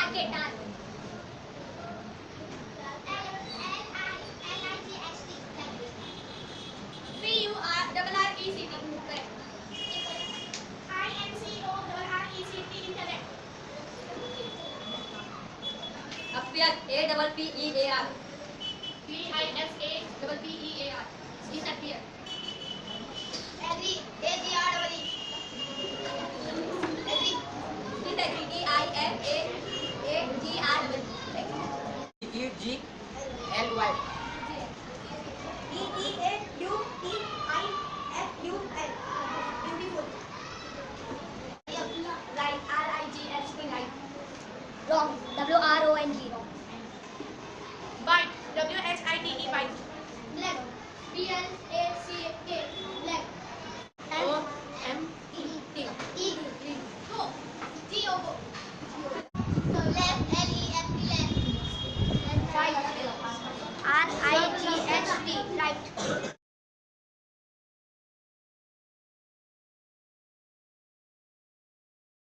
Targetan. P-U-R-R-R-E-C-T. Correct. I-N-C-O-R-R-E-C-T. Intellect. Appear. A-P-P-E-A-R. P-I-S-A-P-P-E-A-R. Disappear. Agree. A-G-R-E. Agree. Disagree. D-I-M-A-A-G-R-E. E-G-L-Y. B-E-A-U-T-I-F-U-L. Beautiful. Right. R-I-G-H-T. Right. Wrong. W-R-O-N-G. Wrong. White. W-H-I-T-E. White. Black. B-L-A-C-K.